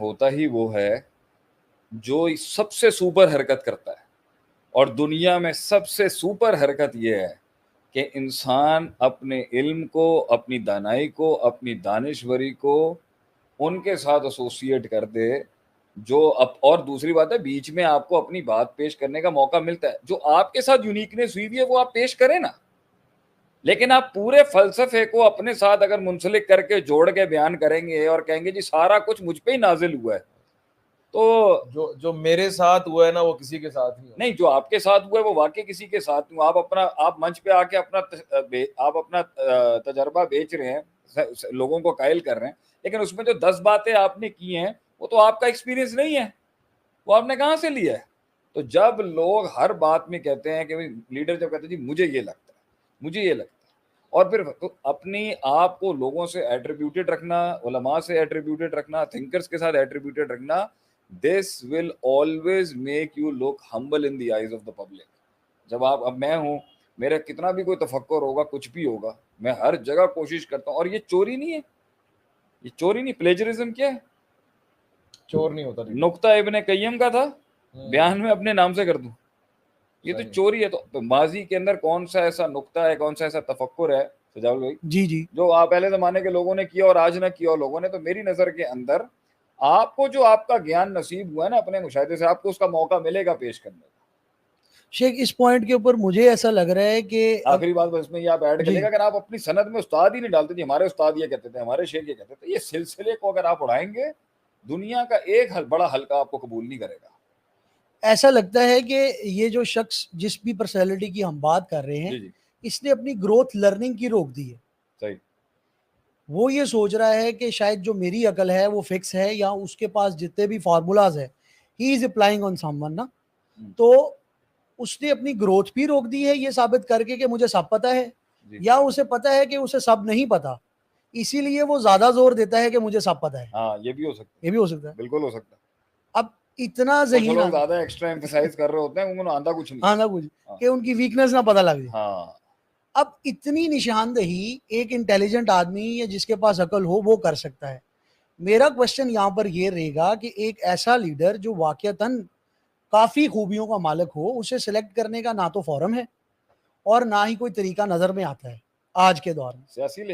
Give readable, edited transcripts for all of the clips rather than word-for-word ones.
ہوتا ہی وہ ہے جو سب سے سپر حرکت کرتا ہے, اور دنیا میں سب سے سپر حرکت یہ ہے کہ انسان اپنے علم کو, اپنی دانائی کو, اپنی دانشوری کو ان کے ساتھ ایسوسیٹ کر دے جو اور دوسری بات ہے بیچ میں آپ کو اپنی بات پیش کرنے کا موقع ملتا ہے, جو آپ کے ساتھ یونیکنیس ہوئی ہوئی ہے وہ آپ پیش کریں نا. لیکن آپ پورے فلسفے کو اپنے ساتھ اگر منسلک کر کے جوڑ کے بیان کریں گے اور کہیں گے جی سارا کچھ مجھ پہ ہی نازل ہوا ہے, تو جو میرے ساتھ ہوا ہے نا وہ کسی کے ساتھ نہیں, جو آپ کے ساتھ ہوا ہے وہ واقعی کسی کے ساتھ نہیں. آپ منچ پہ آ کے اپنا تجربہ بیچ رہے ہیں, لوگوں کو قائل کر رہے ہیں, لیکن اس میں جو 10 باتیں آپ نے کی ہیں وہ تو آپ کا ایکسپیرینس نہیں ہے, وہ آپ نے کہاں سے لیا ہے. تو جب لوگ ہر بات میں کہتے ہیں کہ لیڈر جب کہتے ہیں جی مجھے یہ لگتا ہے, مجھے یہ لگتا ہے, اور پھر اپنی آپ کو لوگوں سے ایٹریبیوٹیڈ رکھنا, علماء سے ایٹریبیوٹیڈ رکھنا, تھنکرز کے ساتھ ایٹریبیوٹیڈ رکھنا, this will always make you look humble in the eyes of the public. جب اب میں ہوں, میرا کتنا بھی کوئی تفکر ہوگا, کچھ بھی ہوگا, میں ہر جگہ کوشش کرتا ہوں, اور یہ چوری نہیں ہے, یہ چوری نہیں. پلیجرزم کیا ہے؟ چور نہیں ہوتا. نقطہ ابن قیم کا تھا, بیان میں اپنے نام سے کر دوں, یہ تو چوری ہے. تو ماضی کے اندر کون سا ایسا نقطہ ہے, کون سا ایسا تفکر ہے سجاول بھائی جی جو آپ پہلے زمانے کے لوگوں نے کیا اور آج نہ کیا لوگوں نے؟ تو میری نظر کے اندر آپ کو جو آپ کا گیان نصیب ہوا ہے نا اپنے مشاہدے سے, آپ کو اس کا موقع ملے گا پیش کرنے کا. شیخ اس پوائنٹ کے اوپر مجھے ایسا لگ رہا ہے کہ آخری بات بس میں یہ آپ ایڈ کرے گا, اگر آپ اپنی سند میں استاد ہی نہیں ڈالتے, جی ہمارے استاد یہ کہتے تھے, ہمارے شیخ یہ کہتے تھے, یہ سلسلے کو اگر آپ اڑائیں گے دنیا کا ایک بڑا حلقہ آپ کو قبول نہیں کرے گا. ایسا لگتا ہے کہ یہ جو شخص جس بھی پرسنالٹی کی ہم بات کر رہے ہیں, اس نے اپنی گروتھ لرننگ کی روک دی ہے. صحیح. وہ یہ سوچ رہا ہے کہ شاید جو میری عقل ہے وہ فکس ہے, یا اس کے پاس جتنے بھی فارمولاز ہے ہی is applying on some one نا. تو اس نے اپنی گروتھ بھی روک دی ہے یہ ثابت کر کے کہ مجھے سب پتا ہے, یا اسے پتا ہے کہ اسے سب نہیں پتا, اسی لیے وہ زیادہ زور دیتا ہے کہ مجھے سب پتا ہے. ہاں یہ بھی ہو سکتا ہے, یہ بھی ہو سکتا ہے, بالکل ہو سکتا ہے. اب اتنا ذہین لوگ زیادہ ایکسٹرا ایمفسائز کر رہے ہوتے ہیں, انہوں نے آندھا کچھ نہیں, آنا کچھ کہ ان کی ویکنس نہ پتہ لگ جائے. ہاں اب اتنی نشاندہی ایک انٹیلیجنٹ آدمی یا جس کے پاس عقل ہو وہ کر سکتا ہے. میرا کوشچن یہاں پر یہ رہے گا کہ ایک ایسا لیڈر جو واقعتاً کافی خوبیوں کا مالک ہو, اسے سلیکٹ کرنے کا نہ تو فورم ہے اور نہ ہی کوئی طریقہ نظر میں آتا ہے آج کے دور میں, سیاسی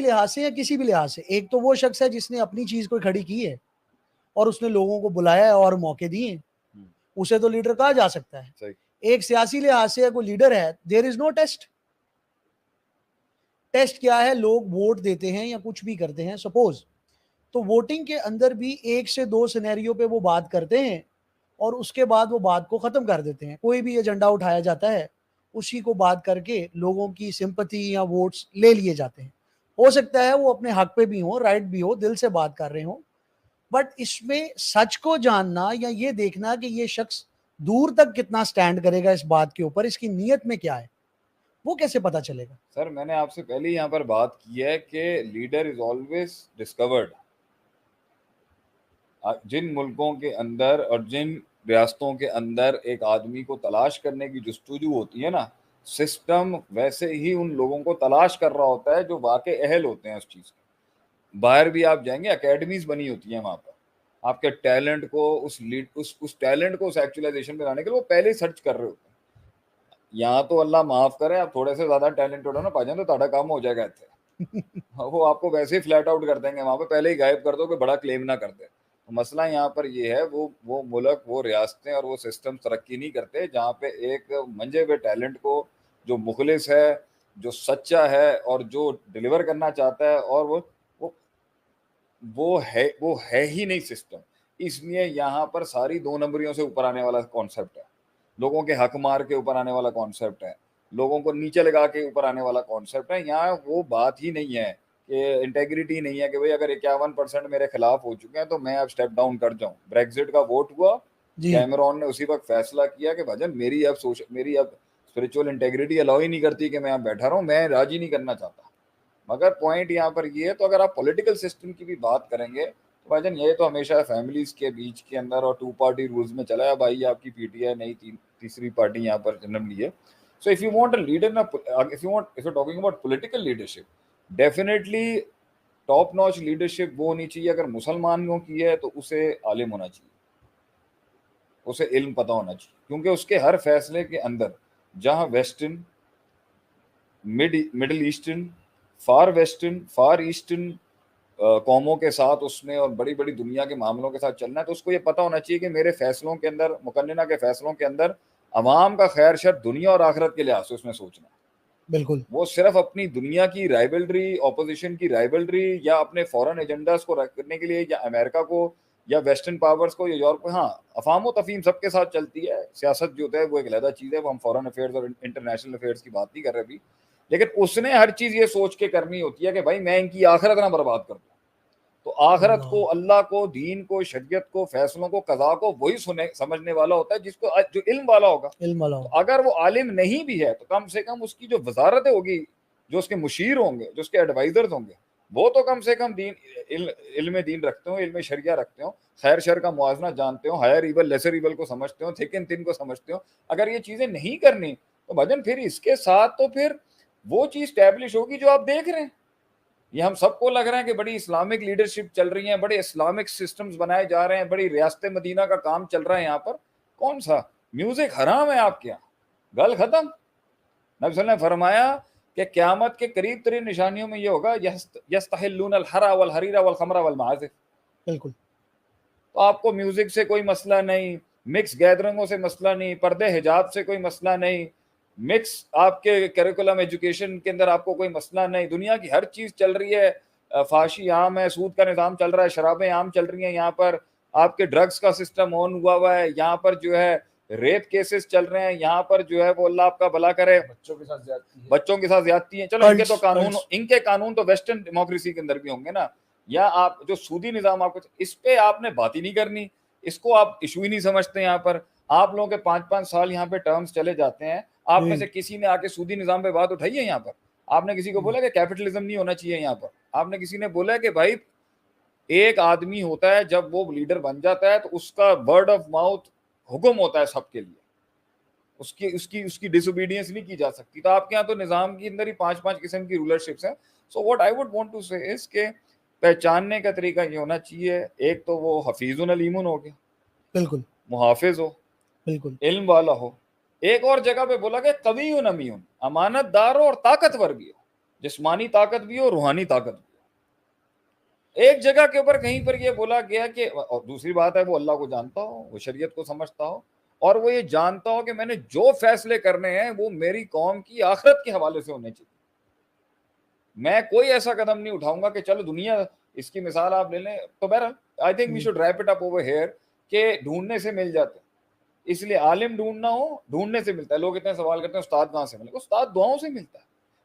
لحاظ سے یا کسی بھی لحاظ سے. ایک تو وہ شخص ہے جس نے اپنی چیز کو کھڑی کی ہے اور اس نے لوگوں کو بلایا ہے اور موقع دیے, اسے تو لیڈر کہا جا سکتا ہے. ایک سیاسی لحاظ سے کوئی لیڈر ہے, دیر از نو ٹیسٹ. ٹیسٹ کیا ہے؟ لوگ ووٹ دیتے ہیں یا کچھ بھی کرتے ہیں سپوز, تو ووٹنگ کے اندر بھی 1 سے 2 سینیریو پہ وہ بات کرتے ہیں اور اس کے بعد وہ بات کو ختم کر دیتے ہیں. کوئی بھی ایجنڈا اٹھایا جاتا ہے, اسی کو بات کر کے لوگوں کی سمپتھی یا ووٹس لے لیے جاتے ہیں. ہو سکتا ہے وہ اپنے حق پہ بھی ہوں, رائٹ بھی ہو, دل سے بات کر رہے ہوں, بٹ اس میں سچ کو جاننا یا یہ دیکھنا کہ یہ شخص دور تک کتنا سٹینڈ کرے گا اس بات کے اوپر, اس کی نیت میں کیا ہے, وہ کیسے پتا چلے گا؟ سر میں نے آپ سے پہلے یہاں پر بات کی ہے کہ لیڈر از آلویز ڈسکورڈ. جن ملکوں کے اندر اور جن ریاستوں کے اندر ایک آدمی کو تلاش کرنے کی جستجو ہوتی ہے نا, سسٹم ویسے ہی ان لوگوں کو تلاش کر رہا ہوتا ہے جو واقع اہل ہوتے ہیں اس چیز کے. باہر بھی آپ جائیں گے, اکیڈمیز بنی ہوتی ہیں وہاں پر, آپ کے ٹیلنٹ کو اس ٹیلنٹ کو اس ایکچولائزیشن میں لانے کے لیے وہ پہلے ہی سرچ کر رہے ہوتے ہیں. یہاں تو اللہ معاف کرے, آپ تھوڑے سے زیادہ ٹیلنٹ ہو نا پا جائیں تو تھوڑا کام ہو جائے گا اتنے. وہ آپ کو ویسے ہی فلیٹ آؤٹ کر دیں گے, وہاں پہ پہلے ہی غائب کر دو کہ بڑا کلیم نہ کر دیں. مسئلہ یہاں پر یہ ہے, وہ ملک, وہ ریاستیں اور وہ سسٹم ترقی نہیں کرتے جہاں پہ ایک منجے ہوئے ٹیلنٹ کو جو مخلص ہے, جو سچا ہے اور جو ڈیلیور کرنا چاہتا ہے, اور وہ ہے ہی نہیں سسٹم. اس لیے یہاں پر ساری 2 نمبریوں سے اوپر آنے والا کانسیپٹ ہے, لوگوں کے حق مار کے اوپر آنے والا کانسیپٹ ہے, لوگوں کو نیچے لگا کے اوپر آنے والا کانسیپٹ ہے. یہاں وہ بات ہی نہیں ہے کہ انٹیگریٹی نہیں ہے کہ بھئی اگر 51% میرے خلاف ہو چکے ہیں تو میں اب سٹیپ ڈاؤن کر جاؤں. بریگزٹ کا ووٹ ہوا, کیمرون نے اسی وقت فیصلہ کیا کہ بھجن میری اب اسپرچول انٹیگریٹی الاؤ ہی نہیں کرتی کہ میں اب بیٹھا رہوں, میں راضی نہیں کرنا چاہتا. مگر پوائنٹ یہاں پر یہ ہے, تو اگر آپ پولیٹیکل سسٹم کی بھی بات کریں گے تو بھجن یہ تو ہمیشہ فیملیز کے بیچ کے اندر اور 2 پارٹی رولز میں چلا ہے. بھائی آپ کی پی ٹی آئی نہیں, تیسری پارٹی یہاں پر جنم لی ہے. So if you're talking about political leadership, definitely top notch leadership وہ ہونی چاہیے. اگر مسلمانوں کی ہے تو اسے عالم ہونا چاہیے, اسے علم پتہ ہونا چاہیے, کیونکہ اس کے ہر فیصلے کے اندر جہاں western, middle eastern, for western, far eastern قوموں کے ساتھ اس نے اور بڑی بڑی دنیا کے معاملوں کے ساتھ چلنا ہے, تو اس کو یہ پتہ ہونا چاہیے کہ میرے فیصلوں کے اندر, مقننہ کے فیصلوں کے اندر عوام کا خیر شر دنیا اور آخرت کے لحاظ سے اس نے سوچنا ہے. بالکل. وہ صرف اپنی دنیا کی رائبلری, اپوزیشن کی رائبلری یا اپنے فورن ایجنڈاز کو رکھنے کے لیے, یا امریکہ کو یا ویسٹرن پاورز کو یا یورپ کو, ہاں افہام و تفہیم سب کے ساتھ چلتی ہے, سیاست جو ہے وہ ایک علیحدہ چیز ہے, وہ ہم فورن افیئرز اور انٹرنیشنل افیئرز کی بات نہیں کر رہے بھی, لیکن اس نے ہر چیز یہ سوچ کے کرنی ہوتی ہے کہ بھائی میں ان کی آخرت نہ برباد کر دوں. تو آخرت کو, اللہ کو, دین کو, شریعت کو, فیصلوں کو, قضا کو وہی سمجھنے والا ہوتا ہے جس کو جو علم والا ہوگا. اگر وہ عالم نہیں بھی ہے تو کم سے کم اس کی جو وزارتیں ہوگی, جو اس کے مشیر ہوں گے, جو اس کے ایڈوائزرز ہوں گے, وہ تو کم سے کم علم دین رکھتے ہوں, علم شریعہ رکھتے ہوں, خیر شر کا موازنہ جانتے ہوں, ہائر ایول لیسر ایول کو سمجھتے ہوں, تھک اینڈ تھن کو سمجھتے ہوں. اگر یہ چیزیں نہیں کرنی تو بھجن پھر اس کے ساتھ تو پھر وہ چیز اسٹیبلش ہوگی جو آپ دیکھ رہے ہیں. یہ ہم سب کو لگ رہا ہے کہ بڑی اسلامک لیڈرشپ چل رہی ہیں, بڑے اسلامک سسٹمز بنائے جا رہے ہیں, بڑی ریاست مدینہ کا کام چل رہا ہے یہاں پر. کون سا میوزک حرام ہے آپ کے یہاں, گل ختم. نبی صلی اللہ علیہ وسلم نے فرمایا کہ قیامت کے قریب ترین نشانیوں میں یہ ہوگا یستحلون الحر والحریر والخمر والمعازف. بالکل. تو آپ کو میوزک سے کوئی مسئلہ نہیں, مکس گیدرنگوں سے مسئلہ نہیں, پردے حجاب سے کوئی مسئلہ نہیں, مکس آپ کے کریکولم ایجوکیشن کے اندر آپ کو کوئی مسئلہ نہیں. دنیا کی ہر چیز چل رہی ہے, فحاشی عام ہے, سود کا نظام چل رہا ہے, شرابیں عام چل رہی ہیں یہاں پر, آپ کے ڈرگس کا سسٹم آن ہوا ہے یہاں پر, جو ہے ریپ کیسز چل رہے ہیں یہاں پر, جو ہے وہ اللہ آپ کا بھلا کرے, بچوں کے ساتھ زیادتی ہیں. چلو ان کے تو قانون, ان کے قانون تو ویسٹرن ڈیموکریسی کے اندر بھی ہوں گے نا. یا آپ جو سودی نظام آپ کو, اس پہ آپ نے بات ہی نہیں کرنی, اس کو آپ ایشو ہی نہیں سمجھتے. یہاں پر آپ لوگوں کے 5-5 سال یہاں پہ ٹرمز چلے جاتے ہیں, آپ میں سے کسی نے آ کے سودی نظام پہ بات اٹھائی ہے یہاں پر؟ آپ نے کسی کو بولا کہ کیپٹلزم نہیں ہونا چاہیے یہاں پر؟ آپ نے کسی نے بولا کہ بھائی ایک آدمی ہوتا ہے جب وہ لیڈر بن جاتا ہے تو اس کا ورڈ آف ماؤتھ حکم ہوتا ہے سب کے لیے, اس کی ڈس اوبیڈینس نہیں کی جا سکتی. تو آپ کے یہاں تو نظام کے اندر ہی 5 قسم کی رولرشپس ہیں. So what I would want to say اس کے پہچاننے کا طریقہ یہ ہونا چاہیے, ایک تو وہ حفیظ علیمون ہو گیا, بالکل محافظ ہو, بالکل علم والا ہو. ایک اور جگہ پہ بولا کہ قوی امیون, امانت دار ہو اور طاقتور بھی ہو, جسمانی طاقت بھی ہو, روحانی طاقت بھی ہو. ایک جگہ کے اوپر کہیں پر یہ بولا گیا کہ, اور دوسری بات ہے وہ اللہ کو جانتا ہو, وہ شریعت کو سمجھتا ہو, اور وہ یہ جانتا ہو کہ میں نے جو فیصلے کرنے ہیں وہ میری قوم کی آخرت کے حوالے سے ہونے چاہیے. میں کوئی ایسا قدم نہیں اٹھاؤں گا کہ چلو دنیا, اس کی مثال آپ لے لیں. تو بہرحال I think we should wrap it up over here کہ ڈھونڈنے سے مل جاتے ہیں, اس لیے عالم ڈھونڈنا ہو, ڈھونڈنے سے ملتا ہے. لوگ اتنے سوال کرتے ہیں استاد کہاں سے ملے گا؟ استاد دعاؤں سے ملتا ہے,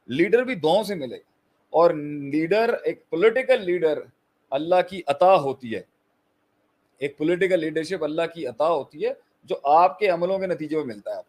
لیڈر بھی دعاؤں سے ملے گا. اور لیڈر, ایک پولیٹیکل لیڈر اللہ کی عطا ہوتی ہے, ایک پولیٹیکل لیڈرشپ اللہ کی عطا ہوتی ہے جو آپ کے عملوں کے نتیجے میں ملتا ہے.